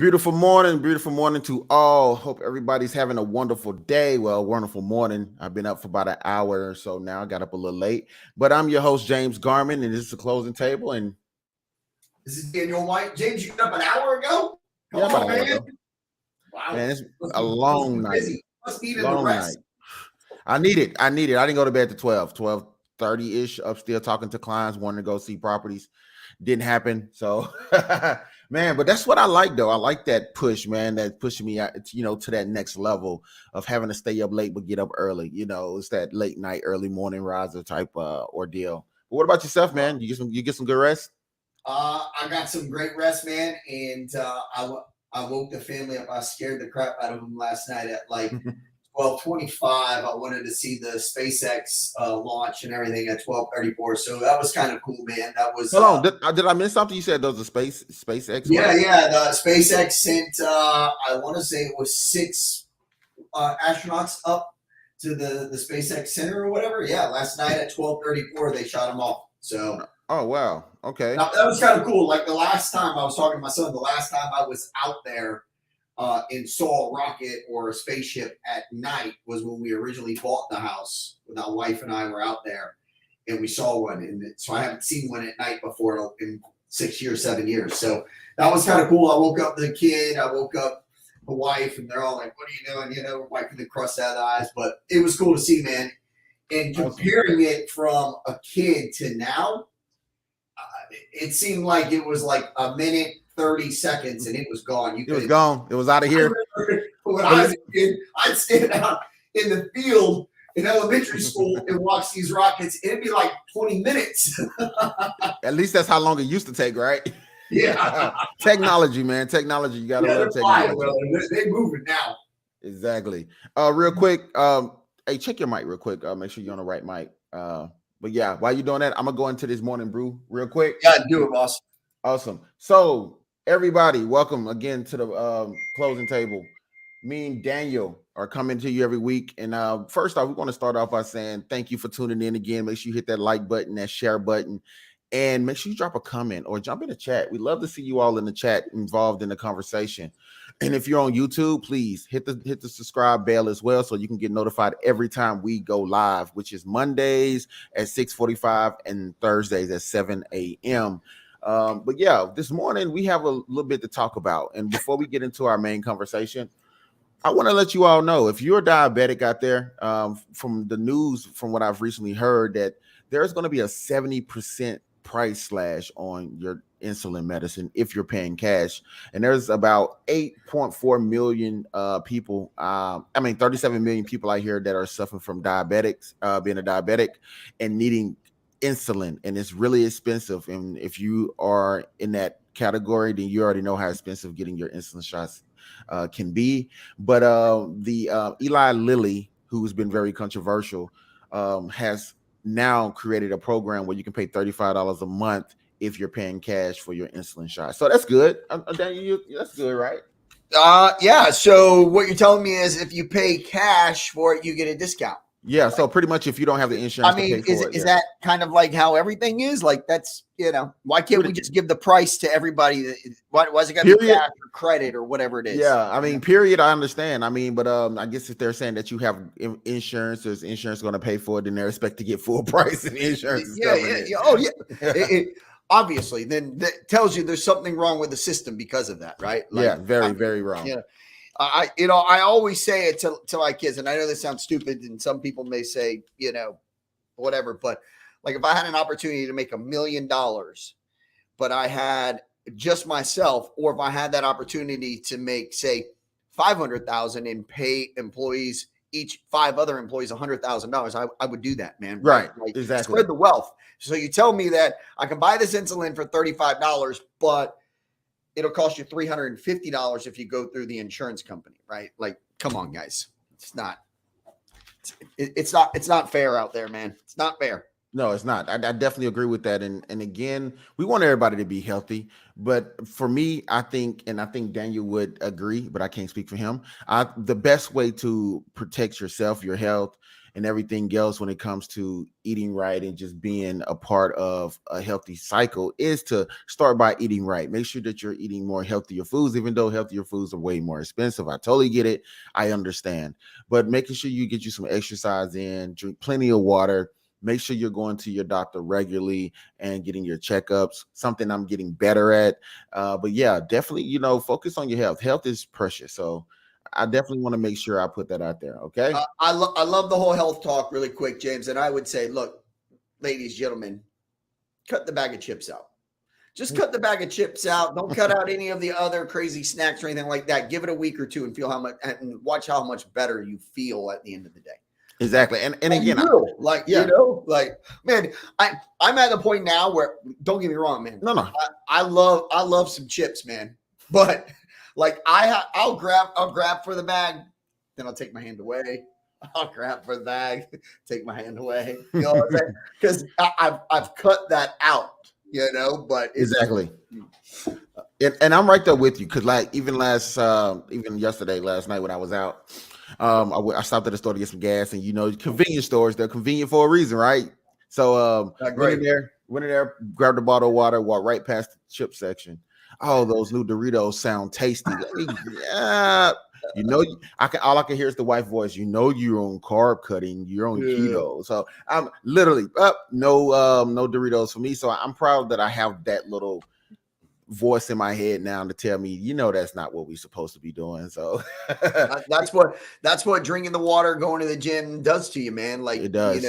Beautiful morning to all. Hope everybody's having a wonderful day. Well, wonderful morning. I've been up for about an hour or so now. I got up a little late, but I'm your host, James Garman, and this is the closing table. And This is Daniel White. James, you got up an hour ago? Come yeah, about on, an hour man. ago. Wow. Man, it's Must a be long night. busy. Must need the Long night. rest. I need it. I didn't go to bed to 12:30-ish, up still talking to clients, wanting to go see properties. Didn't happen. So, man, but that's what I like, though. I like that push, man, that pushing me out, to that next level of having to stay up late but get up early. It's that late night, early morning riser type ordeal. But what about yourself, man? You get some good rest? I got some great rest, man, and I woke the family up. I scared the crap out of them last night at like 12:25. I wanted to see the SpaceX launch and everything at 12:34. So that was kind of cool, man. That was Hold on, did I miss something? You said those are SpaceX what? yeah. The SpaceX sent I want to say it was 6 astronauts up to the SpaceX Center or whatever. Yeah, last night at 12:34 they shot them off. So Oh wow, okay. that was kind of cool. Like the last time I was talking to my son, the last time I was out there and saw a rocket or a spaceship at night was when we originally bought the house. My wife and I were out there and we saw one. And so I haven't seen one at night before in 6 years, 7 years. So that was kind of cool. I woke up the kid, I woke up the wife, and they're all like, "What are you doing?" We're wiping the crust out of the eyes. But it was cool to see, man. And comparing it from a kid to now, it seemed like it was like a minute, 30 seconds, and it was gone. It was gone. It was out of here. When I was a kid, I'd stand out in the field in elementary school and watch these rockets. It'd be like 20 minutes. At least that's how long it used to take, right? Yeah. Technology, man. Technology. You gotta love technology. They're moving now. Exactly. Real quick. Hey, check your mic real quick. Make sure you're on the right mic. But yeah, while you're doing that, I'm gonna go into this morning brew real quick. Yeah, do it, boss. Awesome. So everybody, welcome again to the closing table. Me and Daniel are coming to you every week. And first off, we want to start off by saying thank you for tuning in again. Make sure you hit that like button, that share button, and make sure you drop a comment or jump in the chat. We love to see you all in the chat involved in the conversation. And if you're on YouTube, please hit the subscribe bell as well so you can get notified every time we go live, which is Mondays at 6:45 and Thursdays at 7 a.m. But yeah, this morning we have a little bit to talk about. And before we get into our main conversation, I want to let you all know, if you're a diabetic out there, from the news, from what I've recently heard, that there's going to be a 70% price slash on your insulin medicine if you're paying cash. And there's about 8.4 million people, 37 million people out here that are suffering from diabetics, being a diabetic and needing insulin. And it's really expensive. And if you are in that category, then you already know how expensive getting your insulin shots can be. But the Eli Lilly, who's been very controversial, has now created a program where you can pay $35 a month if you're paying cash for your insulin shot. So that's good. Daniel, that's good, right? Yeah. So what you're telling me is if you pay cash for it, you get a discount. Yeah, so pretty much if you don't have the insurance to pay for it. Is that kind of like how everything is? Like that's, why can't we just give the price to everybody? Why is it going to be cash or credit or whatever it is? Yeah, period, I understand. But I guess if they're saying that you have insurance, there's insurance going to pay for it, then they're expected to get full price and insurance is covering it. Oh, yeah. Obviously, then that tells you there's something wrong with the system because of that, right? Like, yeah, very wrong. Yeah. I always say it to my kids, and I know this sounds stupid, and some people may say, whatever, but like if I had an opportunity to make $1 million, but I had just myself, or if I had that opportunity to make, say, 500,000 and pay employees, each 5 other employees $100,000, I would do that, man. Right. Like, exactly. Spread the wealth. So you tell me that I can buy this insulin for $35, but it'll cost you $350 if you go through the insurance company, right? Like, come on, guys. It's not fair out there, man. It's not fair. No, it's not. I definitely agree with that. And again, we want everybody to be healthy. But for me, I think Daniel would agree, but I can't speak for him. The best way to protect yourself, your health, and everything else when it comes to eating right and just being a part of a healthy cycle is to start by eating right. Make sure that you're eating more healthier foods, even though healthier foods are way more expensive. I totally get it. I understand. But making sure you get you some exercise in, drink plenty of water, make sure you're going to your doctor regularly and getting your checkups, something I'm getting better at. But yeah, definitely, focus on your health. Health is precious. So I definitely want to make sure I put that out there. Okay. I love the whole health talk really quick, James. And I would say, look, ladies, gentlemen, cut the bag of chips out. Just cut the bag of chips out. Don't cut out any of the other crazy snacks or anything like that. Give it a week or two and feel how much, and watch how much better you feel at the end of the day. Exactly. And again, man, I'm at the point now where, don't get me wrong, man. No. I love some chips, man. But like I'll grab for the bag, then I'll take my hand away. I'll grab for the bag, take my hand away. You know what I'm saying? Because I've cut that out. But exactly. And I'm right there with you, because like even last night when I was out, I stopped at the store to get some gas, and convenience stores, they're convenient for a reason, right? So went in there, grabbed a bottle of water, walked right past the chip section. Oh, those new Doritos sound tasty. All I can hear is the white voice. You're on carb cutting, you're on keto. So I'm literally no Doritos for me. So I'm proud that I have that little voice in my head now to tell me, that's not what we're supposed to be doing. So that's what drinking the water, going to the gym does to you, man. Like it does.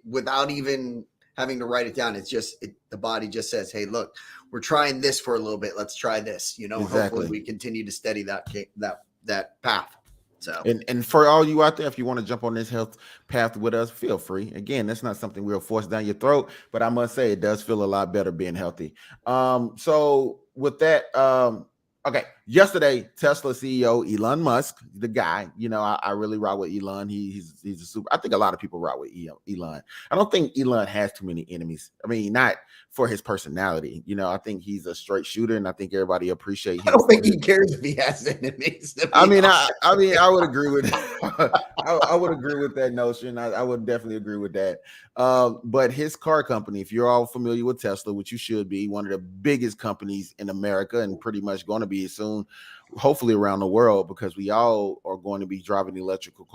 Without even having to write it down, it's just the body just says, hey, look, we're trying this for a little bit. Let's try this. Exactly. Hopefully we continue to steady that path. So and for all you out there, if you want to jump on this health path with us, feel free. Again, that's not something we'll force down your throat, but I must say it does feel a lot better being healthy. So with that, okay, yesterday, Tesla CEO Elon Musk, the guy, I really rock with Elon. He's a super. I think a lot of people rock with Elon. I don't think Elon has too many enemies. I mean, not for his personality. I think he's a straight shooter, and I think everybody appreciates him. I don't think he cares if he has enemies. I would agree with I would agree with that notion. I would definitely agree with that. But his car company, if you're all familiar with Tesla, which you should be, one of the biggest companies in America and pretty much going to be soon, hopefully around the world, because we all are going to be driving electrical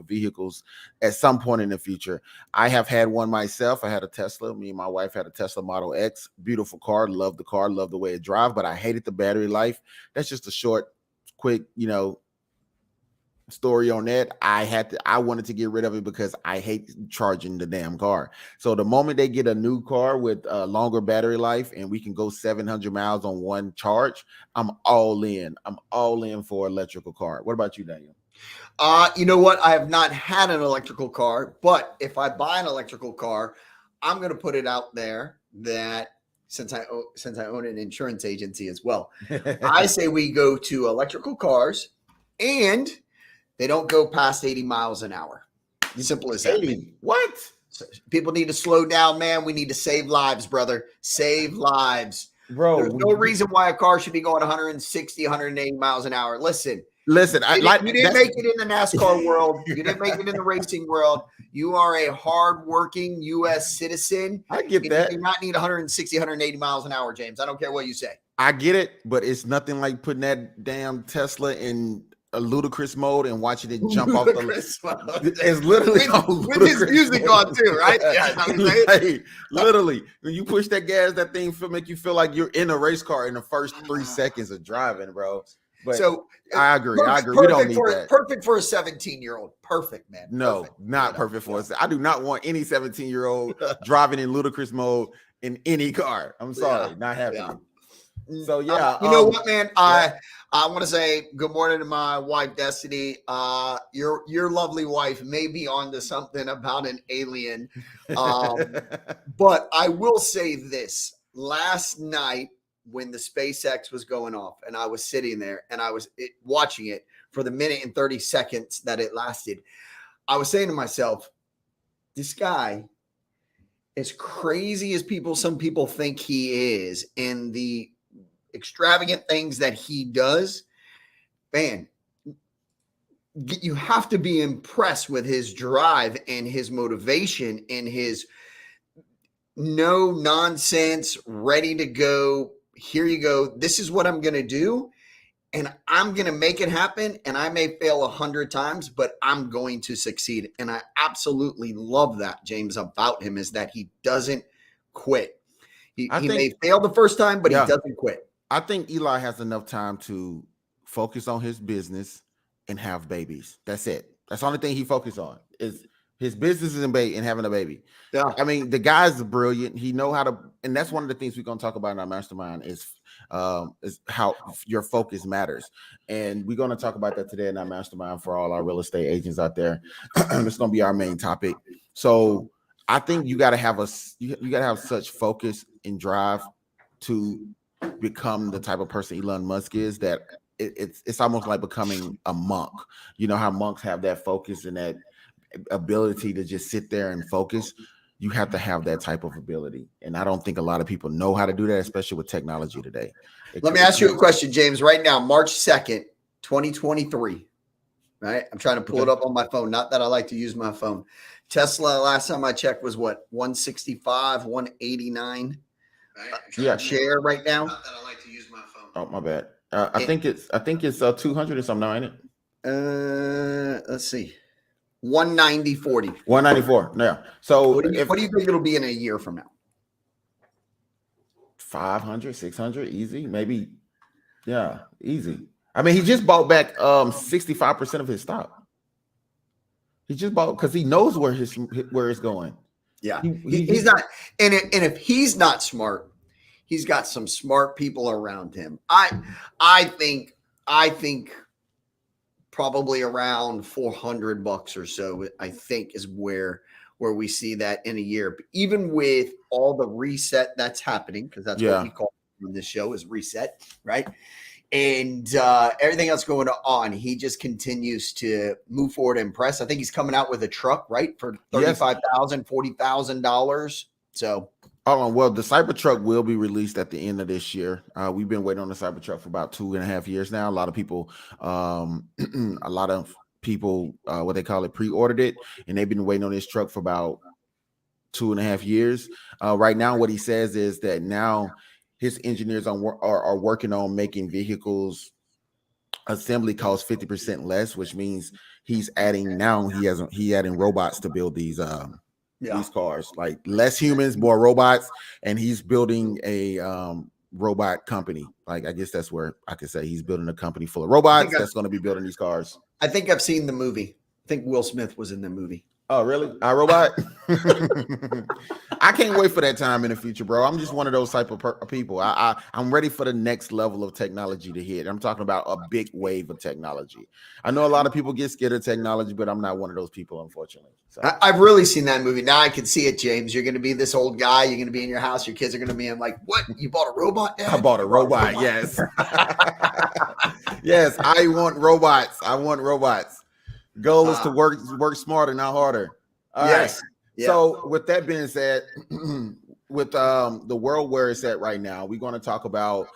vehicles at some point in the future. I have had one myself. I had a Tesla. Me and my wife had a Tesla Model X. Beautiful car. Love the car. Love the way it drives, but I hated the battery life. That's just a short, quick, story on that. I wanted to get rid of it because I hate charging the damn car. So the moment they get a new car with a longer battery life and we can go 700 miles on one charge, I'm all in. I'm all in for electrical car. What about you, Daniel? You know what? I have not had an electrical car, but if I buy an electrical car, I'm going to put it out there that since I own an insurance agency as well, I say we go to electrical cars and they don't go past 80 miles an hour. As simple as that. 80? What? So people need to slow down, man. We need to save lives, brother. Save lives. Bro, there's no reason why a car should be going 160, 180 miles an hour. Listen, you didn't make it in the NASCAR world. You didn't make it in the racing world. You are a hardworking U.S. citizen. I get that. You do not need 160, 180 miles an hour, James. I don't care what you say. I get it, but it's nothing like putting that damn Tesla in a ludicrous mode and watching it jump off the. It's literally with his music on too, right? Yeah, literally, when you push that gas, that thing make you feel like you're in a race car in the first 3 seconds of driving, bro. But so I agree. We don't need that. Perfect for a 17-year-old. Perfect, man. No, not perfect for us. I do not want any 17-year-old driving in ludicrous mode in any car. I'm sorry, not happening. So yeah, you know what, man? I want to say good morning to my wife, Destiny. Your lovely wife may be onto something about an alien, but I will say this: last night when the SpaceX was going off, and I was sitting there and I was watching it for the minute and 30 seconds that it lasted, I was saying to myself, "This guy, as crazy as some people think he is, and the extravagant things that he does, man, you have to be impressed with his drive and his motivation and his no nonsense, ready to go. Here you go. This is what I'm going to do. And I'm going to make it happen. And I may fail 100 times, but I'm going to succeed. And I absolutely love that, James, about him, is that he doesn't quit. He may fail the first time, but he doesn't quit. I think Eli has enough time to focus on his business and have babies. That's it. That's the only thing he focuses on is his business and having a baby. Yeah. I mean, the guy's brilliant. He know how to, and that's one of the things we're going to talk about in our mastermind is how your focus matters. And we're going to talk about that today in our mastermind for all our real estate agents out there. It's going to be our main topic. So I think you got to have you got to have such focus and drive to become the type of person Elon Musk is, that it's almost like becoming a monk. You know how monks have that focus and that ability to just sit there and focus. You have to have that type of ability, and I don't think a lot of people know how to do that, especially with technology today. Let me ask you a question, James. Right now, March 2nd, 2023. Right, I'm trying to pull it up on my phone. Not that I like to use my phone. Tesla, last time I checked, was what, 165, 189 share right now. Not that I like to use my phone. Oh, my bad. I think it's 200 or something now, ain't it? Let's see. 190.40. 194. Yeah. So what do you think it'll be in a year from now? 500, 600, easy, maybe. Yeah, easy. I mean, he just bought back 65% of his stock. He just bought because he knows where it's going. Yeah, he's not, and if he's not smart, he's got some smart people around him. I think probably around $400 or so, I think, is where we see that in a year. But even with all the reset that's happening, because that's what we call it on this show is reset, right? And everything else going on, he just continues to move forward and impress. I think he's coming out with a truck, right, for $35,000, $40,000. So, well, the Cybertruck will be released at the end of this year. We've been waiting on the Cybertruck for about 2.5 years now. A lot of people, what they call it, pre-ordered it, and they've been waiting on this truck for about 2.5 years. Right now, what he says is that now his engineers are working on making vehicles assembly costs 50% less, which means he's adding robots to build these cars, like less humans, more robots, and he's building a robot company. Like, I guess that's where I could say he's building a company full of robots that's going to be building these cars. I think I've seen the movie. I think Will Smith was in the movie. Oh, really? iRobot? I can't wait for that time in the future, bro. I'm just one of those type of people. I'm ready for the next level of technology to hit. I'm talking about a big wave of technology. I know a lot of people get scared of technology, but I'm not one of those people, unfortunately. So. I've really seen that movie. Now I can see it, James. You're going to be this old guy. You're going to be in your house. Your kids are going to be in like, what? You bought a robot, Dad? I bought a robot, yes. Yes, I want robots. Goal is to work smarter, not harder. All right. Yeah. So with that being said, with the world where it's at right now, we're going to talk about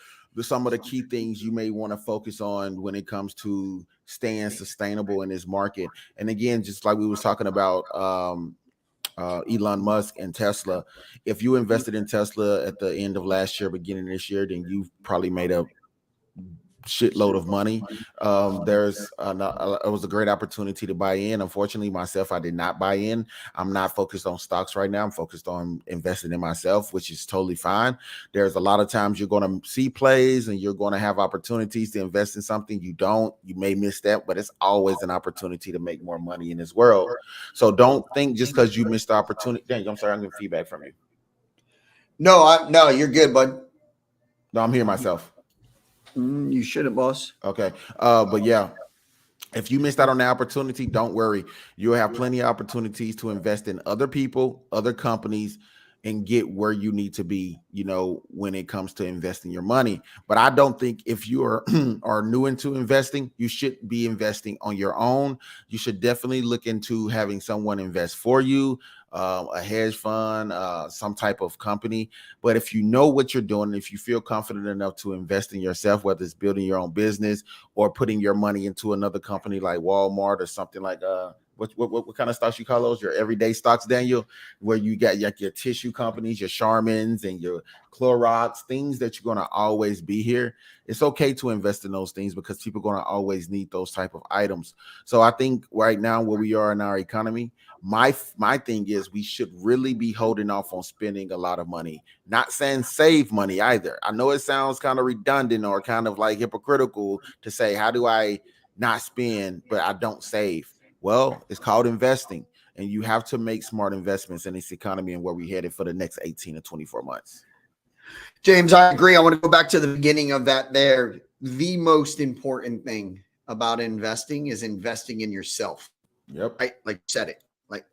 some of the key things you may want to focus on when it comes to staying sustainable in this market. And again, just like we was talking about Elon Musk and Tesla, if you invested in Tesla at the end of last year, beginning of this year, then you've probably made a shitload of money. It was a great opportunity to buy in. Unfortunately, myself, I did not buy in. I'm not focused on stocks right now. I'm focused on investing in myself, which is totally fine. There's a lot of times you're going to see plays and you're going to have opportunities to invest in something. You may miss that, but it's always an opportunity to make more money in this world. So don't think just because you missed the opportunity. Dang, I'm sorry, I'm getting feedback from you. No, you're good, bud. No, I'm hearing myself. You should have, boss. Okay. But yeah, if you missed out on the opportunity, don't worry. You'll have plenty of opportunities to invest in other people, other companies, and get where you need to be, when it comes to investing your money. But I don't think if you are new into investing, you should be investing on your own. You should definitely look into having someone invest for you. a hedge fund, some type of company. But if you know what you're doing, if you feel confident enough to invest in yourself, whether it's building your own business or putting your money into another company like Walmart or something like what kind of stocks you call those? Your everyday stocks, Daniel, where you got like your tissue companies, your Charmins and your Clorox, things that you're going to always be here. It's okay to invest in those things because people are going to always need those type of items. So I think right now where we are in our economy, my thing is we should really be holding off on spending a lot of money. Not saying save money either. I know it sounds kind of redundant or kind of like hypocritical to say, how do I not spend, but I don't save? Well, it's called investing, and you have to make smart investments in this economy and where we headed for the next 18 to 24 months. James, I agree. I want to go back to the beginning of that there. The most important thing about investing is investing in yourself. Yep. Right? Like you said it. Like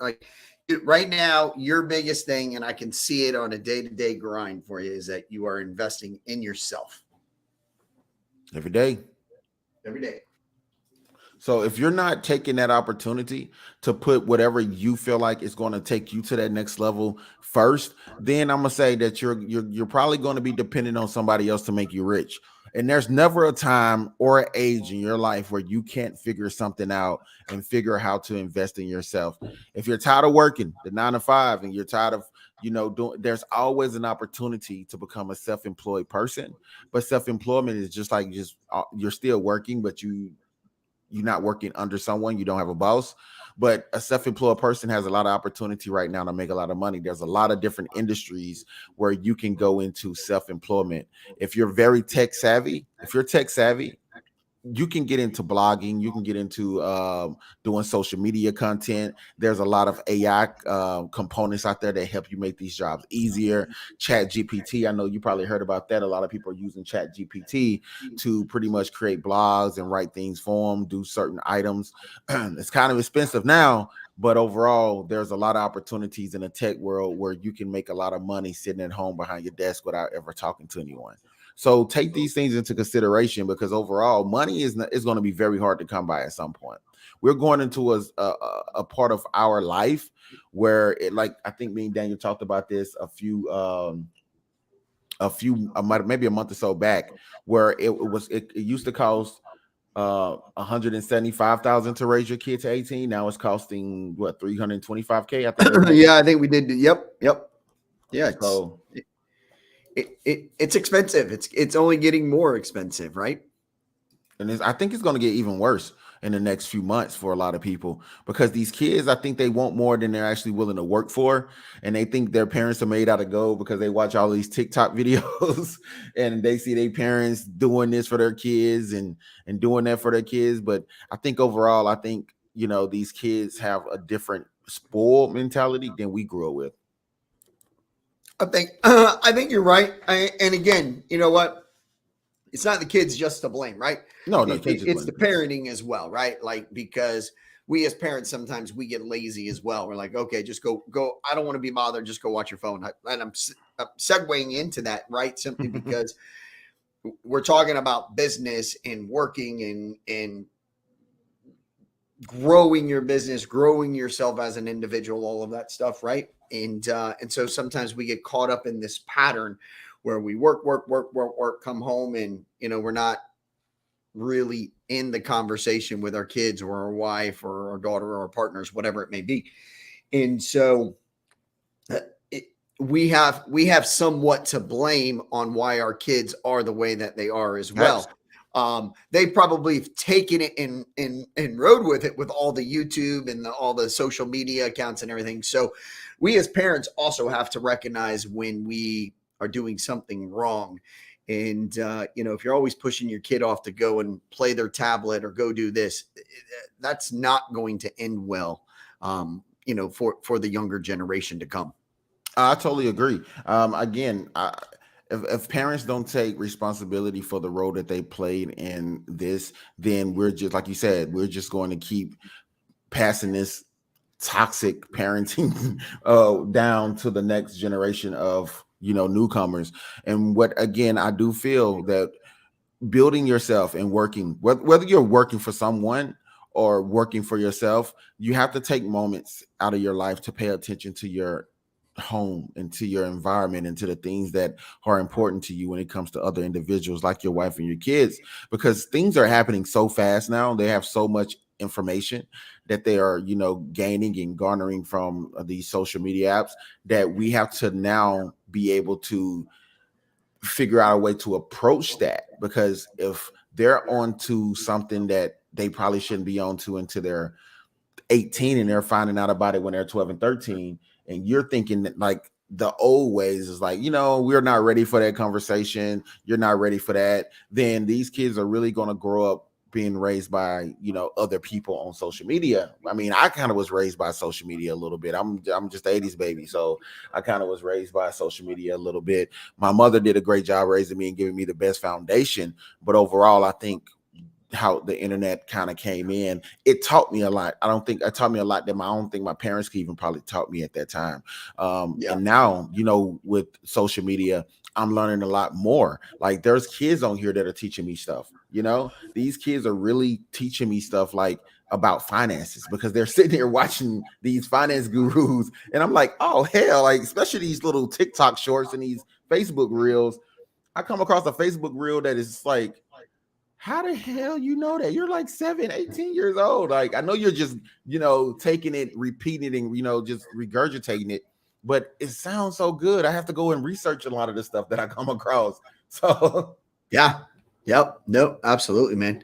right now, your biggest thing, and I can see it on a day-to-day grind for you, is that you are investing in yourself. Every day. Every day. So if you're not taking that opportunity to put whatever you feel like is going to take you to that next level first, then I'm gonna say that you're probably going to be dependent on somebody else to make you rich. And there's never a time or an age in your life where you can't figure something out and figure how to invest in yourself. If you're tired of working the 9 to 5 and you're tired of doing, there's always an opportunity to become a self-employed person. But self-employment is just like you're still working, but you're not working under someone, you don't have a boss. But a self-employed person has a lot of opportunity right now to make a lot of money. There's a lot of different industries where you can go into self-employment. If you're tech savvy, you can get into blogging, you can get into doing social media content. There's a lot of AI components out there that help you make these jobs easier. Chat GPT, I know you probably heard about that. A lot of people are using Chat GPT to pretty much create blogs and write things for them, do certain items. It's kind of expensive now, but overall there's a lot of opportunities in the tech world where you can make a lot of money sitting at home behind your desk without ever talking to anyone. So take these things into consideration because overall, money is going to be very hard to come by at some point. We're going into a part of our life where like I think me and Daniel talked about this maybe a month or so back, where it used to cost 175,000 to raise your kid to 18. Now it's costing what, 325K. I think that's Yeah, I think we did. Yep. Yeah, so. It's expensive. It's only getting more expensive, right? And I think it's going to get even worse in the next few months for a lot of people because these kids, I think they want more than they're actually willing to work for. And they think their parents are made out of gold because they watch all these TikTok videos and they see their parents doing this for their kids and doing that for their kids. But I think overall, these kids have a different spoiled mentality than we grew up with. I think you're right. And again, you know what? It's not the kids just to blame, right? No, It's the parenting as well, right? Like, because we as parents, sometimes we get lazy as well. We're like, okay, just go. I don't want to be bothered. Just go watch your phone. And I'm segueing into that, right? Simply because we're talking about business and working and growing your business, growing yourself as an individual, all of that stuff, right? And so sometimes we get caught up in this pattern where we work, come home, and we're not really in the conversation with our kids or our wife or our daughter or our partners, whatever it may be. And so we have somewhat to blame on why our kids are the way that they are as well. They probably have taken it and rode with it with all the YouTube and all the social media accounts and everything. So we as parents also have to recognize when we are doing something wrong. And, if you're always pushing your kid off to go and play their tablet or go do this, that's not going to end well, for the younger generation to come. I totally agree. Again, if parents don't take responsibility for the role that they played in this, then we're just, like you said, we're just going to keep passing this toxic parenting down to the next generation of newcomers. And what, again, I do feel that building yourself and working, whether you're working for someone or working for yourself, you have to take moments out of your life to pay attention to your home and to your environment and to the things that are important to you when it comes to other individuals like your wife and your kids, because things are happening so fast now. They have so much information that they are, gaining and garnering from these social media apps, that we have to now be able to figure out a way to approach that. Because if they're onto something that they probably shouldn't be onto until they're 18 and they're finding out about it when they're 12 and 13, and you're thinking that like the old ways is like, we're not ready for that conversation, you're not ready for that, then these kids are really going to grow up being raised by other people on social media. I mean, I kind of was raised by social media a little bit. I'm just 80s baby, so I kind of was raised by social media a little bit. My mother did a great job raising me and giving me the best foundation, but overall I think how the internet kind of came in, it taught me a lot. I don't think it taught me a lot that I don't think my parents could even probably taught me at that time. And now, with social media, I'm learning a lot more. Like there's kids on here that are teaching me stuff. These kids are really teaching me stuff like about finances, because they're sitting here watching these finance gurus. And I'm like, oh hell, like especially these little TikTok shorts and these Facebook reels. I come across a Facebook reel that is like, how the hell that? You're like 18 years old. Like, I know you're just, taking it, repeating it, and, just regurgitating it, but it sounds so good. I have to go and research a lot of the stuff that I come across. So yeah. Yep. No, absolutely, man.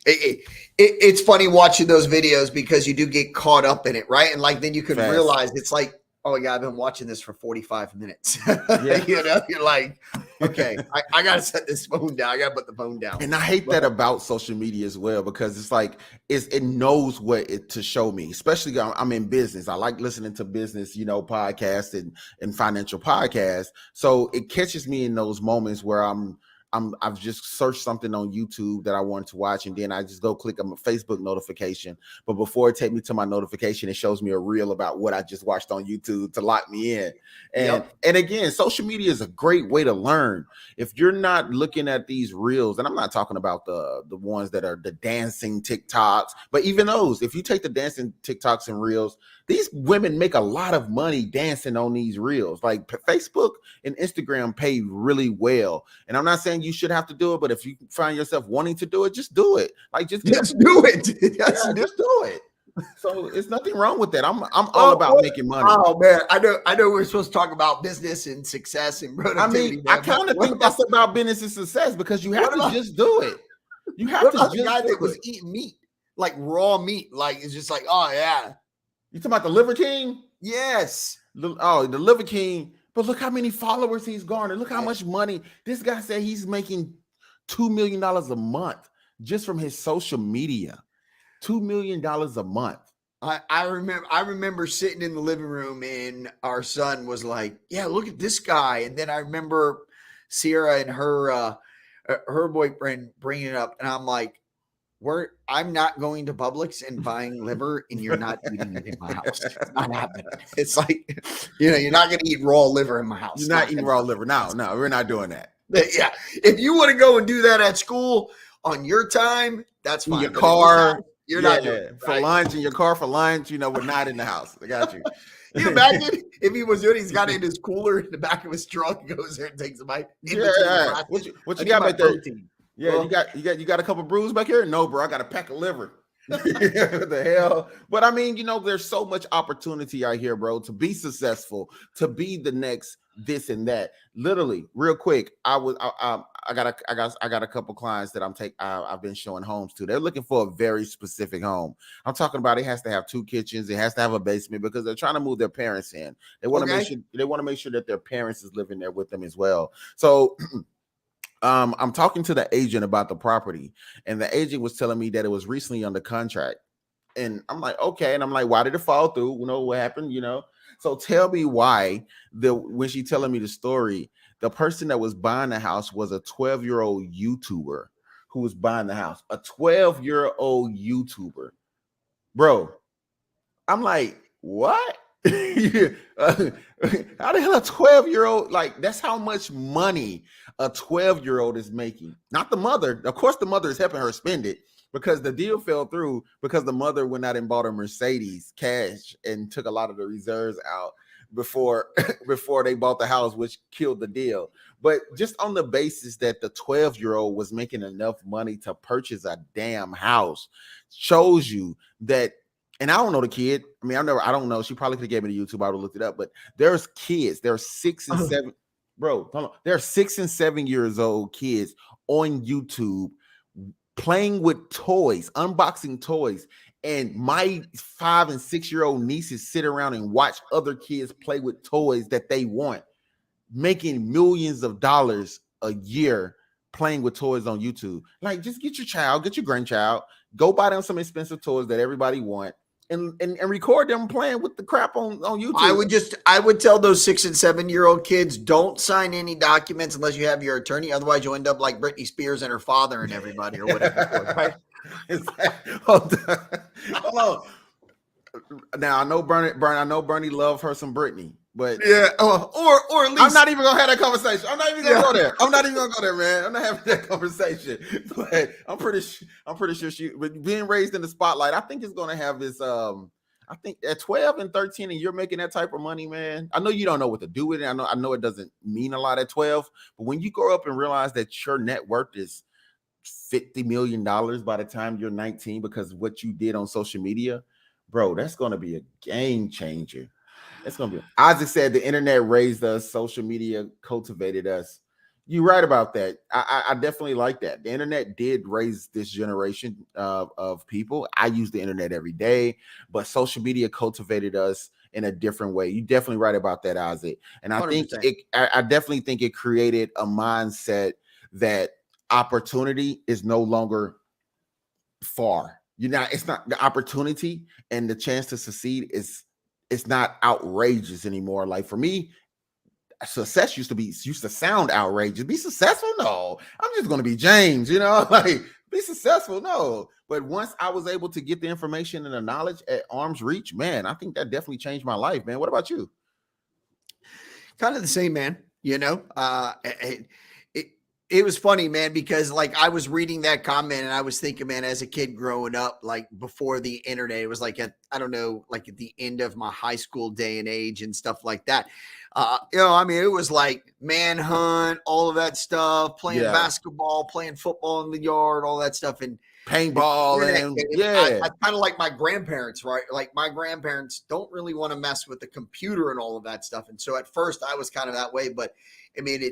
It's funny watching those videos because you do get caught up in it, right? And like then you can realize it's like, oh yeah, I've been watching this for 45 minutes. Yeah. You're like, okay, I gotta set this phone down. I gotta put the phone down. And I hate that about social media as well, because it's like it knows what to show me. Especially I'm in business. I like listening to business, podcasts and financial podcasts. So it catches me in those moments where I've just searched something on YouTube that I wanted to watch, and then I just go click on a Facebook notification. But before it takes me to my notification, it shows me a reel about what I just watched on YouTube to lock me in. And again, social media is a great way to learn. If you're not looking at these reels, and I'm not talking about the ones that are the dancing TikToks, but even those, if you take the dancing TikToks and reels, these women make a lot of money dancing on these reels. Like Facebook and Instagram pay really well. And I'm not saying you should have to do it, but if you find yourself wanting to do it, just do it. Like just do it. Just do it. So it's nothing wrong with that. I'm all about making money. Oh man, I know we're supposed to talk about business and success and productivity. I mean, I kind of think that's about business and success, because you have to just do it. You have to just the guy that was eating meat, like raw meat, like it's just like, oh yeah. You talking about the Liver King? Yes. The Liver King. But look how many followers he's garnered. Look how much money. This guy said he's making $2 million a month just from his social media. $2 million a month. I remember sitting in the living room and our son was like, yeah, look at this guy. And then I remember Sierra and her boyfriend bringing it up. And I'm like, I'm not going to Publix and buying liver and you're not eating it in my house. It's not happening. It's like, you're not going to eat raw liver in my house. You're not eating raw liver. No, we're not doing that. Yeah. If you want to go and do that at school on your time, that's fine. In your car. You're not doing it, for lunch in your car for lunch. We're not in the house. I got you. Can you imagine if he was doing? He's got it in his cooler in the back of his truck. Goes there and takes a bite. Yeah. What you got back there? Yeah, well, you got a couple brews back here? No, bro, I got a pack of liver. What the hell? But I mean, there's so much opportunity out here, bro, to be successful, to be the next this and that. Literally, real quick, I got a couple clients that I've been showing homes to. They're looking for a very specific home. I'm talking about it has to have 2 kitchens, it has to have a basement, because they're trying to move their parents in. They want to make sure that their parents is living there with them as well. So I'm talking to the agent about the property, and the agent was telling me that it was recently under contract. And I'm like, okay. And I'm like, why did it fall through? What happened? So tell me why when she telling me the story, the person that was buying the house was a 12-year-old YouTuber who was buying the house. A 12-year-old YouTuber. Bro, I'm like, what? How the hell a 12-year-old, like that's how much money a 12-year-old is making. Not the mother. Of course, the mother is helping her spend it, because the deal fell through because the mother went out and bought a Mercedes cash and took a lot of the reserves out before before they bought the house, which killed the deal. But just on the basis that the 12-year-old was making enough money to purchase a damn house shows you that. And I don't know the kid. I mean, I don't know. She probably could have gave me the YouTube. I would have looked it up. But there's kids. There are 6 and 7. Bro, hold on. There are 6 and 7 years old kids on YouTube playing with toys, unboxing toys. And my 5 and 6-year-old nieces sit around and watch other kids play with toys that they want, making millions of dollars a year playing with toys on YouTube. Like, just get your child, get your grandchild, go buy them some expensive toys that everybody want, and record them playing with the crap on YouTube. I would tell those 6 and 7-year-old kids, don't sign any documents unless you have your attorney. Otherwise, you'll end up like Britney Spears and her father and everybody, or whatever. Right? Hold on. Now I know Bernie loved her some Britney, but yeah, or at least I'm not even gonna have that conversation. I'm not even gonna go there. I'm not even gonna go there, man. I'm not having that conversation. But I'm pretty sure she, but being raised in the spotlight, I think it's gonna have this. I think at 12 and 13, and you're making that type of money, man. I know you don't know what to do with it. I know it doesn't mean a lot at 12, but when you grow up and realize that your net worth is $50 million by the time you're 19 because of what you did on social media, bro, that's going to be a game changer. That's going to be. Isaac said the internet raised us, social media cultivated us. You're right about that. I definitely like that. The internet did raise this generation of people. I use the internet every day, but social media cultivated us in a different way. You're definitely right about that, Isaac. And I 100%. think I definitely think it created a mindset that opportunity is no longer far. It's not the opportunity and the chance to succeed it's not outrageous anymore. Like for me, success used to sound outrageous. Be successful? No, I'm just going to be James, like be successful. No. But once I was able to get the information and the knowledge at arm's reach, man, I think that definitely changed my life, man. What about you? Kind of the same, man. It was funny, man, because like I was reading that comment and I was thinking, man, as a kid growing up, like before the internet, it was like I don't know, like at the end of my high school day and age and stuff like that. I mean, it was like manhunt, all of that stuff, playing basketball, playing football in the yard, all that stuff, and paintball. I kind of like my grandparents, right? Like my grandparents don't really want to mess with the computer and all of that stuff. And so at first I was kind of that way, but I mean,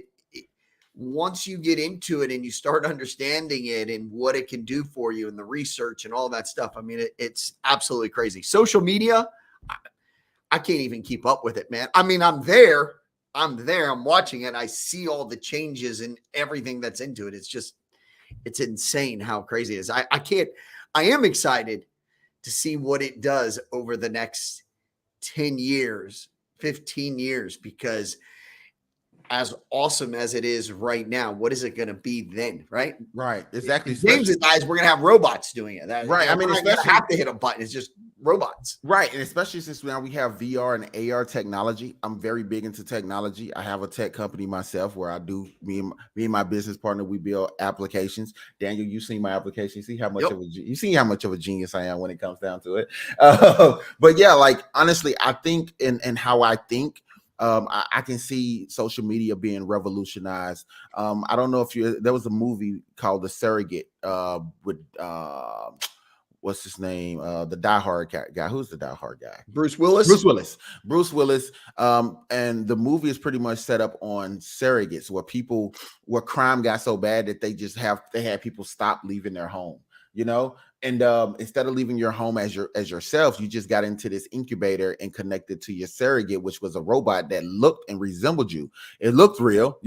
once you get into it and you start understanding it and what it can do for you and the research and all that stuff, I mean, it's absolutely crazy. Social media, I can't even keep up with it, man. I mean, I'm there, I'm watching it. I see all the changes and everything that's into it. It's insane how crazy it is. I am excited to see what it does over the next 10 years, 15 years, because as awesome as it is right now, what is it going to be then? Right. Exactly. James' eyes, we're going to have robots doing it. Right. I mean, especially have to hit a button. It's just robots. Right. And especially since now we have VR and AR technology. I'm very big into technology. I have a tech company myself where I do me and my business partner, we build applications. Daniel, you seen my application. You see how much of a genius I am when it comes down to it. But yeah, like honestly, I think and how I think, I can see social media being revolutionized. I don't know if there was a movie called The Surrogate with what's his name? The Die Hard guy. Who's the Die Hard guy? Bruce Willis. Bruce Willis. And the movie is pretty much set up on surrogates where crime got so bad that they had people stop leaving their home. And instead of leaving your home as yourself, you just got into this incubator and connected to your surrogate, which was a robot that looked and resembled you. It looked real,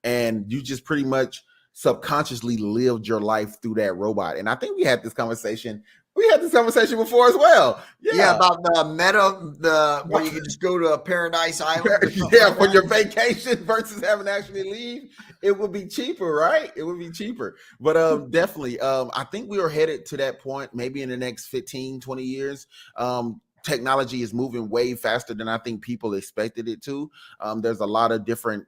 and you just pretty much subconsciously lived your life through that robot. And I think we had this conversation before as well. Yeah, about the meta, where you can just go to a paradise island. For your vacation versus having to actually leave. It would be cheaper, right? It would be cheaper. But definitely, I think we are headed to that point maybe in the next 15, 20 years. Technology is moving way faster than I think people expected it to. There's a lot of different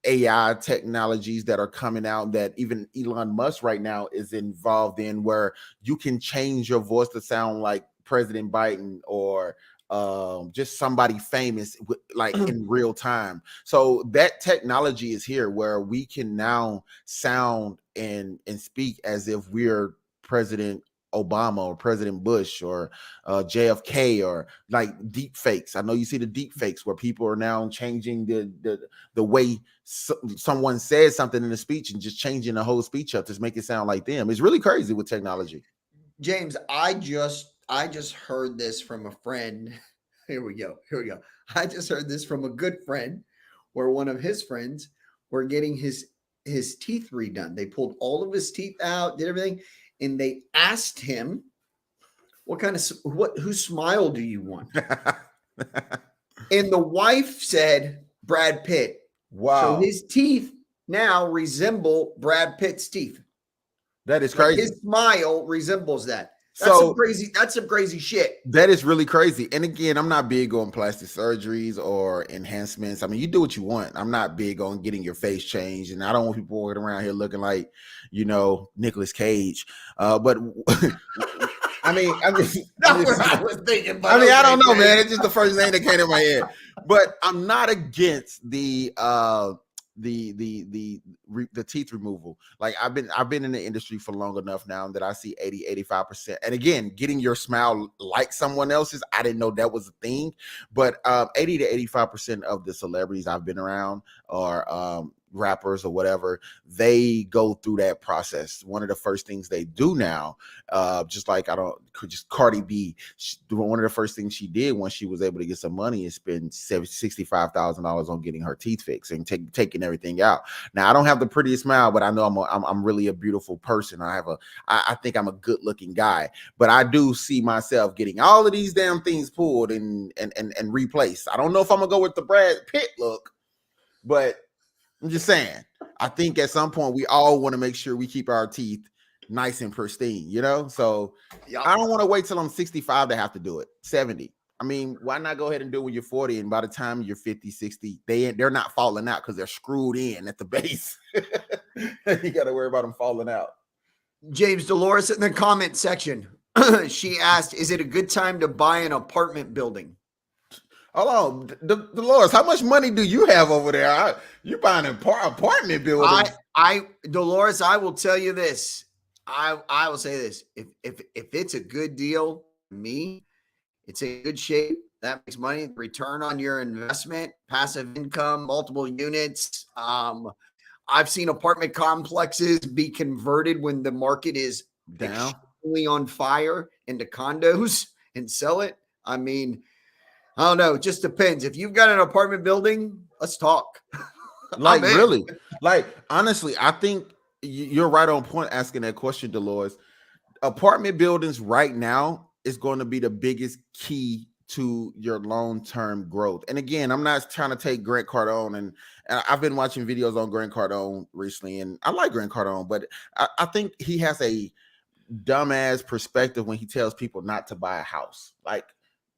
AI technologies that are coming out that even Elon Musk right now is involved in, where you can change your voice to sound like President Biden or just somebody famous like in real time. So that technology is here where we can now sound and speak as if we're President Obama or President Bush or JFK, or like deep fakes. I know you see the deep fakes where people are now changing the way someone says something in a speech and just changing the whole speech up to make it sound like them. It's really crazy with technology. James, I just heard this from a friend. Here we go. I just heard this from a good friend where one of his friends were getting his teeth redone. They pulled all of his teeth out, did everything, and they asked him, whose smile do you want? And the wife said Brad Pitt. Wow. So his teeth now resemble Brad Pitt's teeth. That is crazy. His smile resembles that. That's some crazy shit. That is really crazy. And again, I'm not big on plastic surgeries or enhancements. I mean, you do what you want. I'm not big on getting your face changed, and I don't want people walking around here looking like, Nicolas Cage. But I mean, I was thinking. But I don't know, man. It's just the first thing that came to my head. But I'm not against the teeth removal. Like I've been in the industry for long enough now that I see 80-85%. And again, getting your smile like someone else's, I didn't know that was a thing. But 80-85% of the celebrities I've been around are rappers or whatever, they go through that process. One of the first things they do now, just Cardi B, one of the first things she did when she was able to get some money is spend $65,000 on getting her teeth fixed and taking everything out. Now, I don't have the prettiest smile, but I know I'm really a beautiful person. I think I'm a good looking guy, but I do see myself getting all of these damn things pulled and replaced. I don't know if I'm gonna go with the Brad Pitt look, but I'm just saying, I think at some point we all want to make sure we keep our teeth nice and pristine, So yep. I don't want to wait till I'm 65 to have to do it. 70. I mean, why not go ahead and do it when you're 40? And by the time you're 50, 60, they're not falling out because they're screwed in at the base. You got to worry about them falling out. James, Delores in the comment section, she asked, is it a good time to buy an apartment building? Hold on, Delores, how much money do you have over there? You buying an apartment building? Delores, I will tell you this. I will say this: if it's a good deal, me, it's in good shape. That makes money. Return on your investment, passive income, multiple units. I've seen apartment complexes be converted when the market is down, extremely on fire, into condos and sell it. I mean, I don't know. It just depends. If you've got an apartment building, let's talk. Like really, like honestly, I think you're right on point asking that question, Delores. Apartment buildings right now is going to be the biggest key to your long-term growth. And again, I'm not trying to take Grant Cardone, and I've been watching videos on Grant Cardone recently, and I like Grant Cardone, but I think he has a dumbass perspective when he tells people not to buy a house. Like,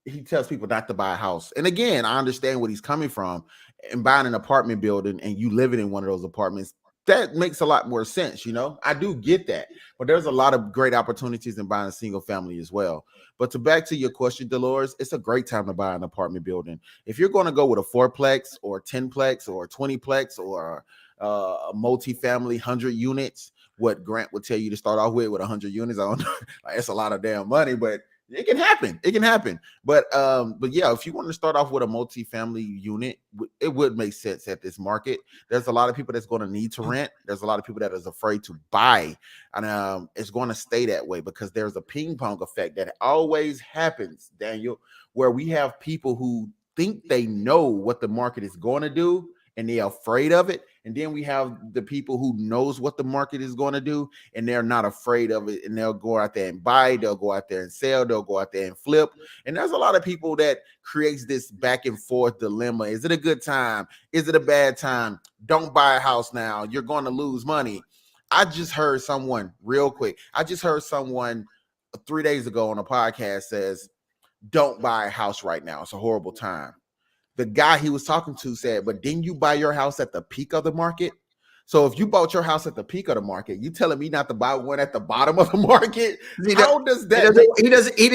he tells people not to buy a house. And again, I understand what he's coming from, and buying an apartment building and you living in one of those apartments, that makes a lot more sense. I do get that, but there's a lot of great opportunities in buying a single family as well. But back to your question, Delores, it's a great time to buy an apartment building. If you're going to go with a 4-plex or 10-plex or 20-plex or a multi-family 100 units, what Grant would tell you to start off with 100 units, I don't know, like, it's a lot of damn money, but it can happen. It can happen. But yeah, if you want to start off with a multi-family unit, it would make sense at this market. There's a lot of people that's going to need to rent. There's a lot of people that is afraid to buy. And it's going to stay that way because there's a ping pong effect that always happens, Daniel, where we have people who think they know what the market is going to do and they're afraid of it. And then we have the people who knows what the market is going to do and they're not afraid of it. And they'll go out there and buy, they'll go out there and sell, they'll go out there and flip. And there's a lot of people that creates this back and forth dilemma. Is it a good time? Is it a bad time? Don't buy a house now. You're going to lose money. I just heard someone real quick. 3 days ago on a podcast says, don't buy a house right now. It's a horrible time. the guy he was talking to said, but didn't you buy your house at the peak of the market? So if you bought your house at the peak of the market, you telling me not to buy one at the bottom of the market? How does that make he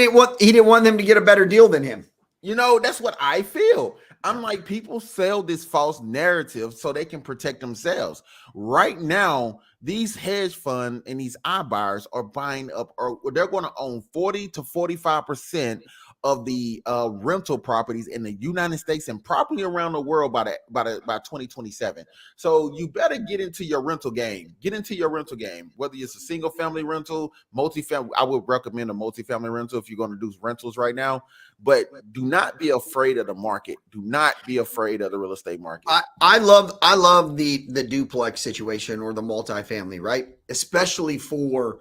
didn't want them to get a better deal than him. You know, that's what I feel. I'm like, people sell this false narrative so they can protect themselves. Right now, these hedge fund and these iBuyers are buying up, or they're going to own 40 to 45% of the rental properties in the United States and probably around the world by 2027. So you better get into your rental game. Get into your rental game. Whether it's a single family rental, multifamily, I would recommend a multifamily rental if you're going to do rentals right now. But do not be afraid of the market. Do not be afraid of the real estate market. I love the duplex situation or the multifamily, right? Especially for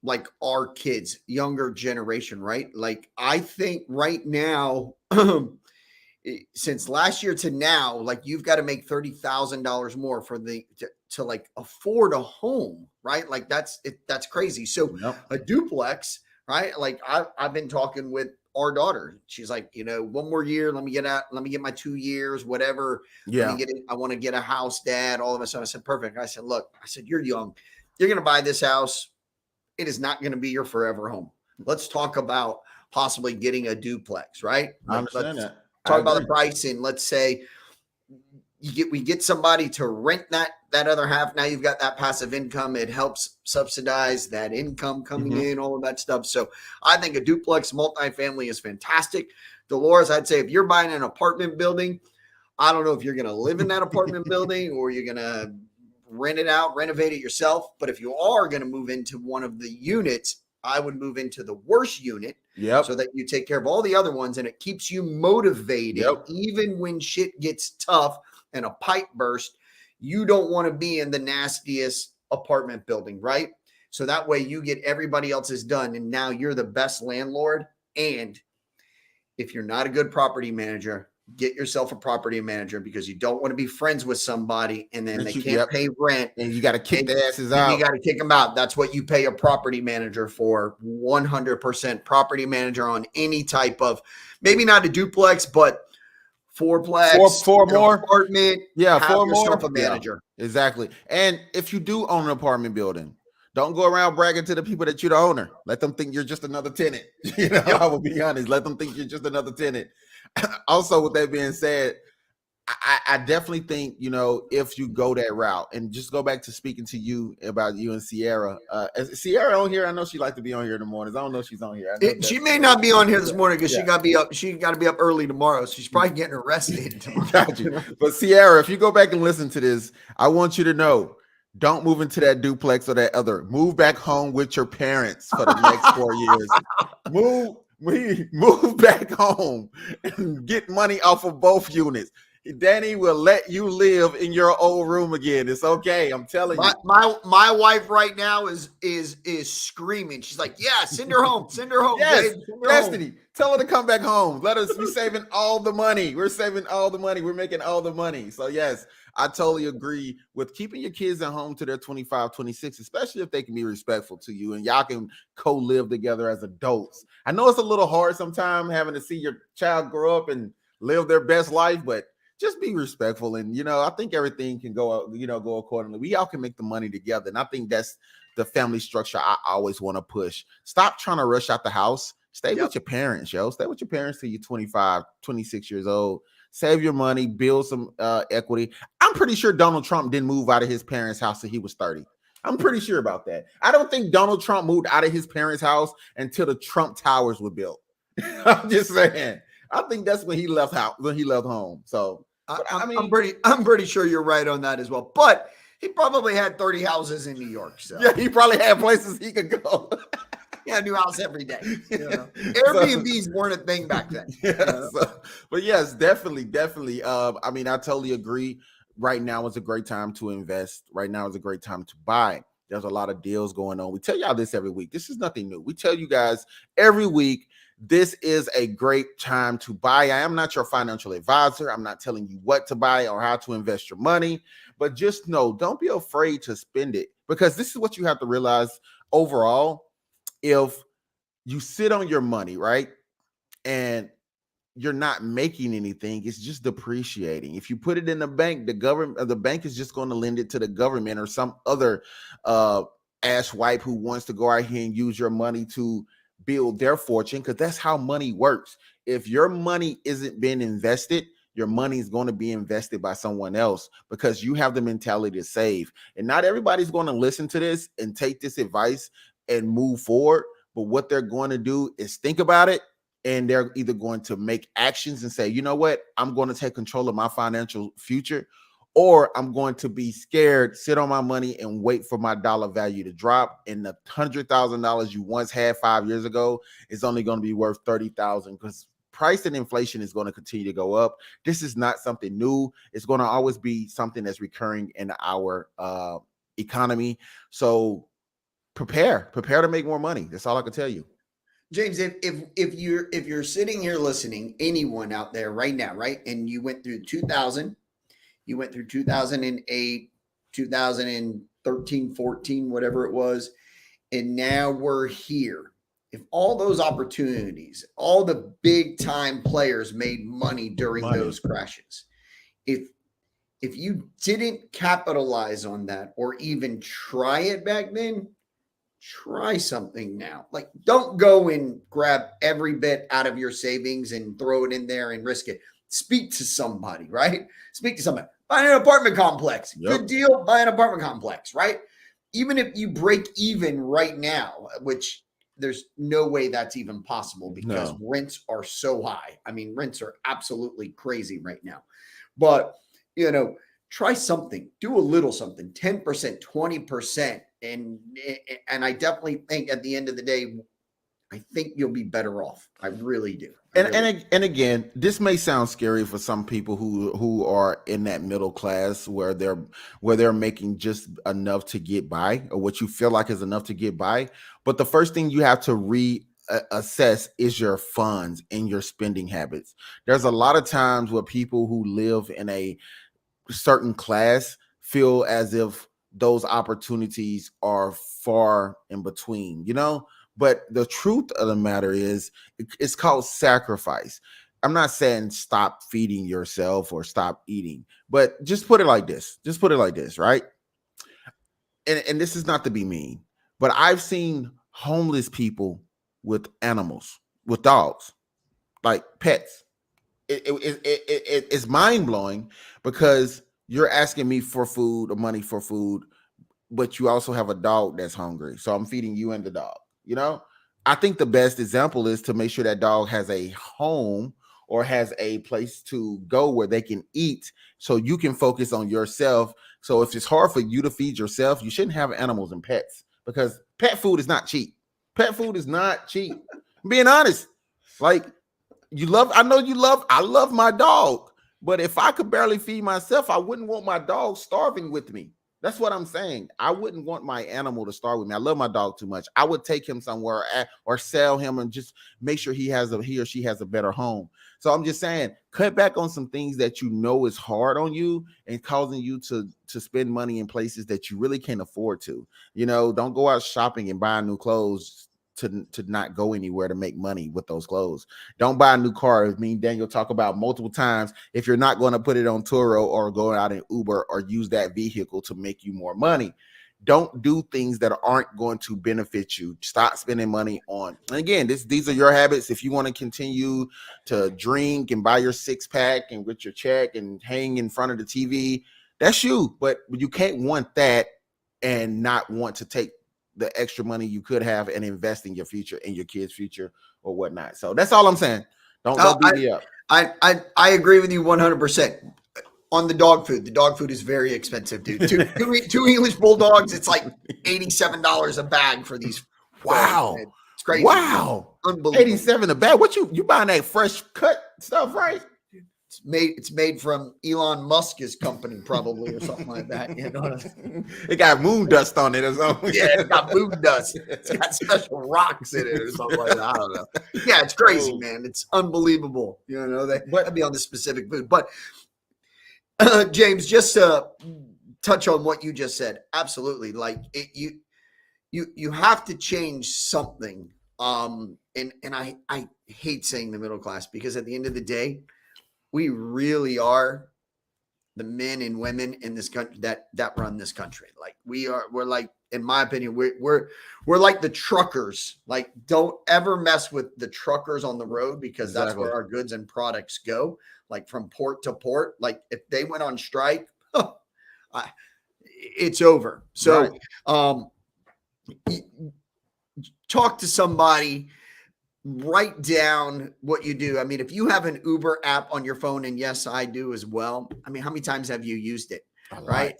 like our kids, younger generation, right? Like I think right now, since last year to now, like you've got to make $30,000 more for to like afford a home, right? Like that's crazy. So a duplex, right? Like I've been talking with our daughter. She's like, one more year, let me get my 2 years, whatever. Yeah. Let me get it. I want to get a house, Dad. All of a sudden I said, perfect. I said, look, you're young. You're going to buy this house. It is not going to be your forever home. Let's talk about possibly getting a duplex, right? I understand that. Talk about the pricing. Let's say we get somebody to rent that other half. Now you've got that passive income. It helps subsidize that income coming in, all of that stuff. So I think a duplex multifamily is fantastic. Delores, I'd say if you're buying an apartment building, I don't know if you're going to live in that apartment building or you're going to rent it out, renovate it yourself. But if you are going to move into one of the units, I would move into the worst unit so that you take care of all the other ones and it keeps you motivated even when shit gets tough and a pipe burst. You don't want to be in the nastiest apartment building, right? So that way you get everybody else's done and now you're the best landlord. And if you're not a good property manager, get yourself a property manager because you don't want to be friends with somebody and then they can't pay rent. And you got to kick their asses out. You got to kick them out. That's what you pay a property manager for. 100% property manager on any type of, maybe not a duplex, but fourplex, four more apartment. Yeah, have four yourself more. A manager. Yeah, exactly. And if you do own an apartment building, don't go around bragging to the people that you're the owner. Let them think you're just another tenant. I will be honest. Let them think you're just another tenant. Also, with that being said, I definitely think, if you go that route and just go back to speaking to you about you and Sierra. Is Sierra on here? I know she likes to be on here in the mornings. I don't know if she's on here. She may not be on here this morning because she got to be up. She got to be up early tomorrow. So she's probably getting arrested tomorrow. Got you. But Sierra, if you go back and listen to this, I want you to know, don't move into that duplex or that other. Move back home with your parents for the next 4 years. Move back home and get money off of both units. Danny will let you live in your old room again. It's okay. I'm telling you. My wife right now is screaming. She's like, yeah, send her home. Send her home. Yes, babe. Send her Destiny. home. Tell her to come back home. We're saving all the money. We're saving all the money. We're making all the money. So yes, I totally agree with keeping your kids at home to their 25, 26, especially if they can be respectful to you and y'all can co-live together as adults. I know it's a little hard sometimes having to see your child grow up and live their best life, but just be respectful. And, I think everything can go accordingly. We all can make the money together. And I think that's the family structure I always want to push. Stop trying to rush out the house. Stay with your parents, yo. Stay with your parents till you're 25, 26 years old. Save your money, build some equity. I'm pretty sure Donald Trump didn't move out of his parents' house till he was 30. I'm pretty sure about that. I don't think Donald Trump moved out of his parents' house until the Trump Towers were built. I'm just saying. I think that's when he left home. So I'm pretty sure you're right on that as well. But he probably had 30 houses in New York. So yeah, he probably had places he could go. Yeah, a new house every day. Airbnbs weren't a thing back then. But yes, definitely. I totally agree. Right now is a great time to invest. Right now is a great time to buy. There's a lot of deals going on. We tell y'all this every week. This is nothing new. We tell you guys every week, this is a great time to buy. I am not your financial advisor. I'm not telling you what to buy or how to invest your money, but just know, don't be afraid to spend it, because this is what you have to realize overall. If you sit on your money, right, and you're not making anything. It's just depreciating. If you put it in the bank, the bank is just going to lend it to the government or some other ass wipe who wants to go out here and use your money to build their fortune, because that's how money works. If your money isn't being invested, your money is going to be invested by someone else, because you have the mentality to save. And not everybody's going to listen to this and take this advice and move forward. But what they're going to do is think about it, and they're either going to make actions and say, you know what, I'm going to take control of my financial future, or I'm going to be scared, sit on my money, and wait for my dollar value to drop. And the $100,000 you once had 5 years ago is only going to be worth $30,000, because price and inflation is going to continue to go up. This is not something new. It's going to always be something that's recurring in our economy. So prepare to make more money. That's all I can tell you. James, if you're sitting here listening, anyone out there right now, right, and you went through 2000, you went through 2008, 2013, 14, whatever it was, and now we're here. If all those opportunities, all the big time players made money during those crashes, if you didn't capitalize on that or even try it back then, try something now. Like, don't go and grab every bit out of your savings and throw it in there and risk it. Speak to somebody, right? Speak to somebody. Buy an apartment complex. Yep. Good deal. Buy an apartment complex, right? Even if you break even right now, which there's no way that's even possible because rents are so high. I mean, rents are absolutely crazy right now. But, try something. Do a little something. 10%, 20%. And I definitely think at the end of the day, I think you'll be better off. I really do. And again, this may sound scary for some people who are in that middle class where they're making just enough to get by, or what you feel like is enough to get by. But the first thing you have to reassess is your funds and your spending habits. There's a lot of times where people who live in a certain class feel as if those opportunities are far in between, but the truth of the matter is it's called sacrifice. I'm not saying stop feeding yourself or stop eating, but just put it like this, right? And this is not to be mean, but I've seen homeless people with animals, with dogs, like pets. It's mind-blowing, because you're asking me for food or money for food, but you also have a dog that's hungry. So I'm feeding you and the dog. I think the best example is to make sure that dog has a home or has a place to go where they can eat, so you can focus on yourself. So if it's hard for you to feed yourself, you shouldn't have animals and pets, because pet food is not cheap. Pet food is not cheap. I'm being honest. Like, I love my dog, but if I could barely feed myself, I wouldn't want my dog starving with me. That's what I'm saying. I wouldn't want my animal to starve with me. I love my dog too much. I would take him somewhere or sell him and just make sure he or she has a better home. So I'm just saying, cut back on some things that is hard on you and causing you to spend money in places that you really can't afford to. Don't go out shopping and buying new clothes to not go anywhere to make money with those clothes. Don't buy a new car. Me and Daniel talk about multiple times, if you're not going to put it on Turo or go out in Uber or use that vehicle to make you more money, don't do things that aren't going to benefit you. Stop spending money on, and again, these are your habits. If you want to continue to drink and buy your 6-pack and with your check and hang in front of the TV, that's you. But you can't want that and not want to take the extra money you could have and invest in your future and your kids' future or whatnot. So that's all I'm saying. Don't beat me up. I agree with you 100%. On the dog food. The dog food is very expensive, dude. Two English bulldogs, it's like $87 a bag for these. Wow. Dogs. It's crazy. Wow. Unbelievable. $87 a bag. What you buying that fresh cut stuff, right? It's made from Elon Musk's company, probably, or something like that. It got moon dust on it or something. Yeah, it's got moon dust. It's got special rocks in it or something like that. I don't know. Yeah, it's crazy, man. It's unbelievable. That'd be on the specific food. But James, just to touch on what you just said, absolutely. Like you have to change something And I hate saying the middle class, because at the end of the day, we really are the men and women in this country that run this country. Like we're like, in my opinion, we're like the truckers. Like, don't ever mess with the truckers on the road, because that's where our goods and products go, like from port to port. Like, if they went on strike, it's over. So, talk to somebody, write down what you do. I mean, if you have an Uber app on your phone, and yes, I do as well. I mean, how many times have you used it? Right?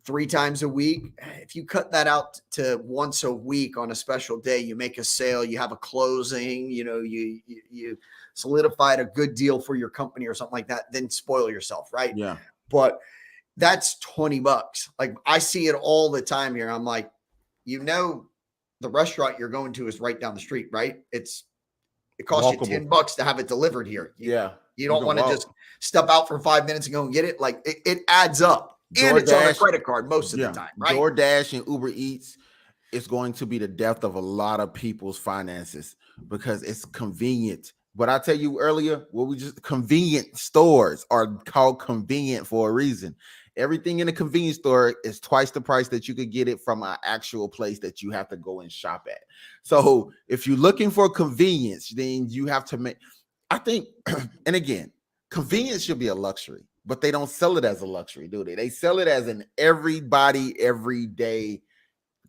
3 times a week. If you cut that out to once a week on a special day, you make a sale, you have a closing, you solidified a good deal for your company or something like that, then spoil yourself, right? Yeah. But that's $20. Like, I see it all the time here. I'm like, the restaurant you're going to is right down the street, right? It costs you $10 to have it delivered here. You don't want to just step out for 5 minutes and go and get it. Like, it adds up. And it's on a credit card most of the time, right? DoorDash and Uber Eats is going to be the death of a lot of people's finances, because it's convenient. But I tell you earlier, convenient stores are called convenient for a reason. Everything in a convenience store is twice the price that you could get it from an actual place that you have to go and shop at. So if you're looking for convenience, then you have to make, I think, and again, convenience should be a luxury, but they don't sell it as a luxury, do they? They sell it as an everybody, everyday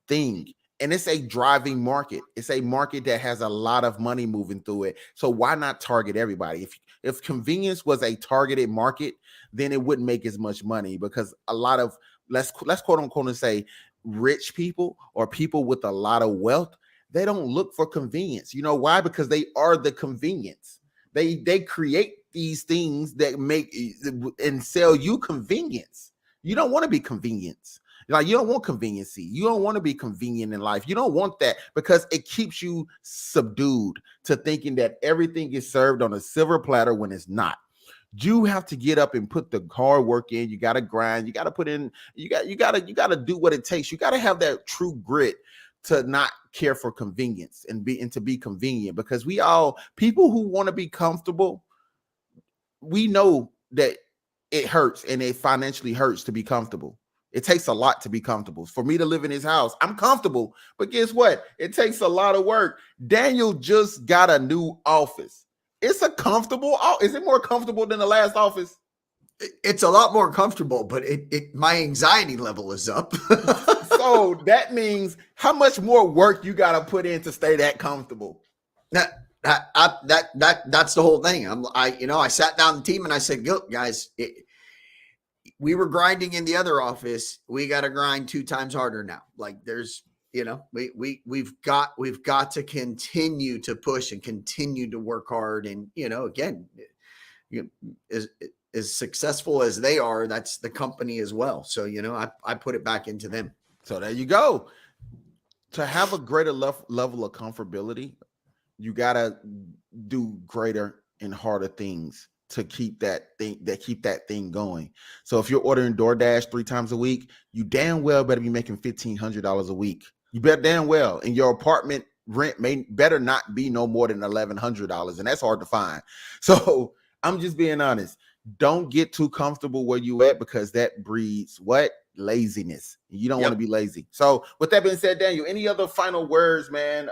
thing. And it's a driving market. It's a market that has a lot of money moving through it. So why not target everybody? If convenience was a targeted market, then it wouldn't make as much money, because a lot of, let's quote unquote say, rich people or people with a lot of wealth, they don't look for convenience. You know why? Because they are the convenience. They create these things that make and sell you convenience. You don't want to be convenience. Like, you don't want conveniency. You don't want to be convenient in life. You don't want that, because it keeps you subdued to thinking that everything is served on a silver platter when it's not. You have to get up and put the hard work in. You got to grind. You got to put in. You got to do what it takes. You got to have that true grit to not care for convenience and to be convenient, because people who want to be comfortable, we know that it hurts, and it financially hurts to be comfortable. It takes a lot to be comfortable. For me to live in his house, I'm comfortable, but guess what? It takes a lot of work. Daniel just got a new office. It's a comfortable. Is it more comfortable than the last office? It's a lot more comfortable, but my anxiety level is up. So that means how much more work you got to put in to stay that comfortable. That's the whole thing. I sat down the team and I said, "Look, guys, we were grinding in the other office. We got to grind 2 times harder now. Like, there's, we've got to continue to push and continue to work hard. And, again, as successful as they are, that's the company as well. So, I put it back into them. So there you go. To have a greater level of comfortability, you got to do greater and harder things to keep that thing going. So if you're ordering DoorDash 3 times a week, you damn well better be making $1,500 a week. You bet damn well. And your apartment rent better not be no more than $1,100, and that's hard to find. So I'm just being honest. Don't get too comfortable where you at, because that breeds what? Laziness. You don't want to be lazy. So with that being said, Daniel, any other final words, man?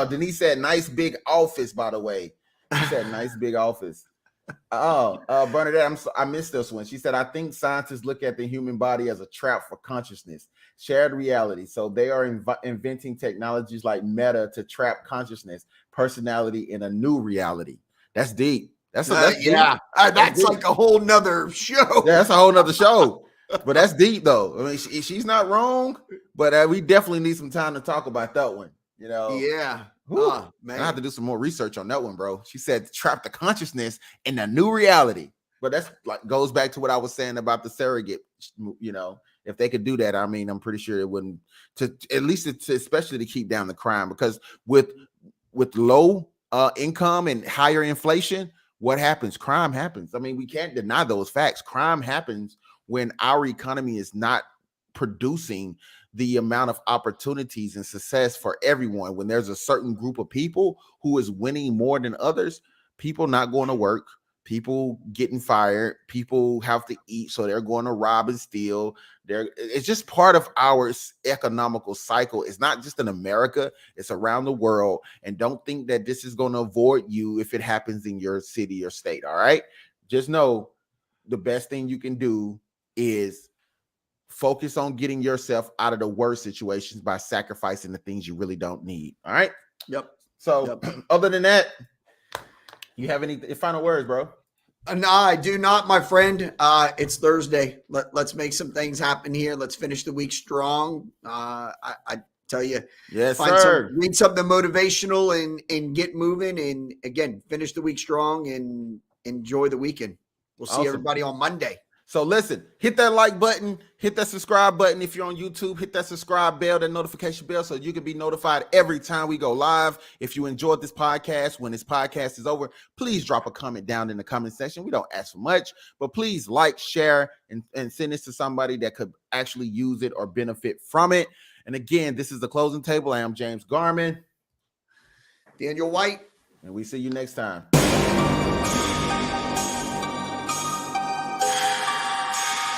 Denise said nice big office, by the way. She said nice big office. Bernadette, I missed this one. She said, I think scientists look at the human body as a trap for consciousness, shared reality. So they are inventing technologies like Meta to trap consciousness, personality in a new reality. That's deep. That's deep. That's like a whole nother show. Yeah, that's a whole nother show. But that's deep, though. I mean, she's not wrong, but we definitely need some time to talk about that one. Yeah. Man. I have to do some more research on that one, bro. She said trap the consciousness in a new reality. But that's like goes back to what I was saying about the surrogate. If they could do that, I mean, I'm pretty sure it wouldn't, especially to keep down the crime, because with low income and higher inflation, what happens? Crime happens. I mean, we can't deny those facts. Crime happens when our economy is not producing the amount of opportunities and success for everyone. When there's a certain group of people who is winning more than others, people not going to work, people getting fired, people have to eat, so they're going to rob and steal. It's just part of our economical cycle. It's not just in America, it's around the world. And don't think that this is going to avoid you if it happens in your city or state. All right, just know the best thing you can do is focus on getting yourself out of the worst situations by sacrificing the things you really don't need. All right. Yep. So other than that, you have any final words, bro? No, I do not, my friend. It's Thursday. Let's make some things happen here. Let's finish the week strong. I tell you, yes, sir. Read something motivational and get moving. And again, finish the week strong and enjoy the weekend. We'll see everybody on Monday. So listen, hit that like button, hit that subscribe button. If you're on YouTube, hit that subscribe bell, that notification bell, so you can be notified every time we go live. If you enjoyed this podcast, when this podcast is over, please drop a comment down in the comment section. We don't ask for much, but please like, share, and send this to somebody that could actually use it or benefit from it. And again, this is The Closing Table. I am James Garman. Daniel White. And we see you next time.